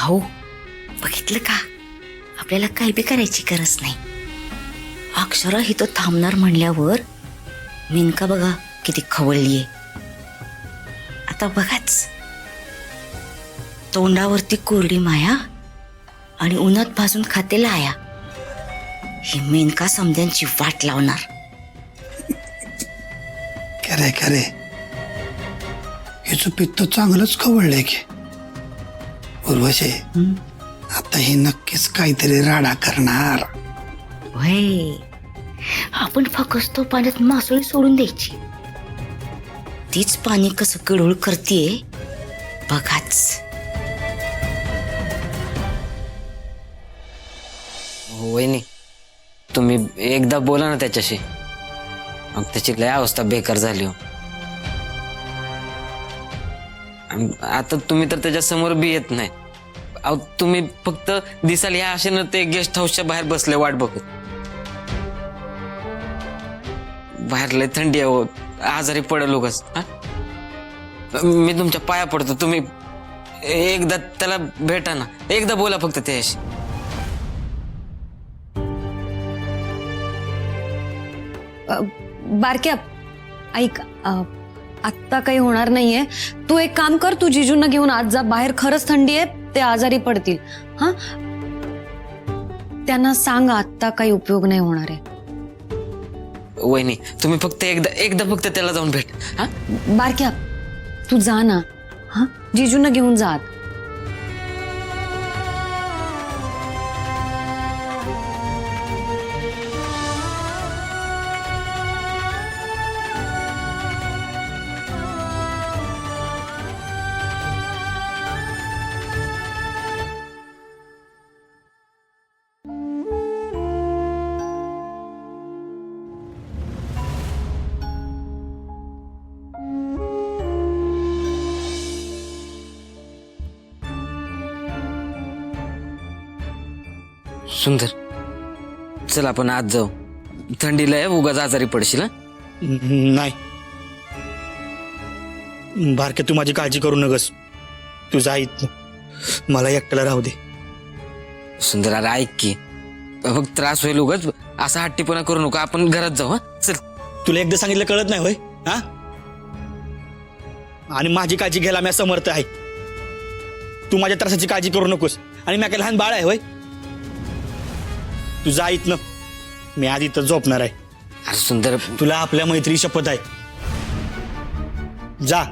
भाऊ बघितलं का, आपल्याला काही बी करायची गरज नाही. अक्षरा इथं थांबणार म्हणल्यावर मेनका बघा किती खवळलीये. आता बघाच, तोंडावरती कोरडी माया आणि उन्हात भाजून खाते लाया. ही मेनका समद्यांची वाट लावणार. खरे खरे, हिचं पित्त चांगलंच खवळलंय की. उर्वशी, आता ही नक्कीच काहीतरी राडा करणार. वय, आपण फक्त पाण्यात मासोळी सोडून द्यायची. तीच पाणी कसं गढूळ करतीये बघाच. वहिनी, तुम्ही एकदा बोला ना त्याच्याशी. मग त्याची लय अवस्था बेकार झाली हो. आता तुम्ही तर त्याच्या समोर बी येत नाही. अहो, तुम्ही फक्त दिसाल या आशेनं ते गेस्ट हाऊसच्या बाहेर बसले वाट बघत. बाहेर लय थंडी आहे हो, आजारी पडेल उगाच. मी तुमच्या पाया पडतो, तुम्ही एकदा त्याला भेटा ना, एकदा बोला फक्त त्याच्याशी. बारक्या, ऐक, आत्ता काही होणार नाहीये. तू एक काम कर, तू जिजूंना घेऊन आज जा. बाहेर खरंच थंडी आहे, ते आजारी पडतील. हा, त्यांना सांग आत्ता काही उपयोग नाही होणार आहे. वहिनी, तुम्ही फक्त एकदा फक्त त्याला जाऊन भेट. हा, बारक्या, तू जा ना. हा, जिजूंना घेऊन जा. सुंदर, चल आपण आज जाऊ. थंडीला आहे, उगाच आजारी पडशील. नाही बारके, तू माझी काळजी करू नकस. तुझा ऐक, मला एकट्याला राहू दे. सुंदर, अरे ऐक की, बघ त्रास होईल उगाच. असा हट्टीपणा करू नको, आपण घरात जाऊ. हा, चल. तुला एकदा सांगितलं कळत नाही होय? हा, आणि माझी काळजी घ्यायला मी समर्थ आहे. तू माझ्या त्रासाची काळजी करू नकोस. आणि मी काय लहान बाळ आहे होय? तुझा ऐक ना, मी आधी तर झोपणार आहे. अरे सुंदर, तुला आपल्या मैत्री शपथ आहे. जा.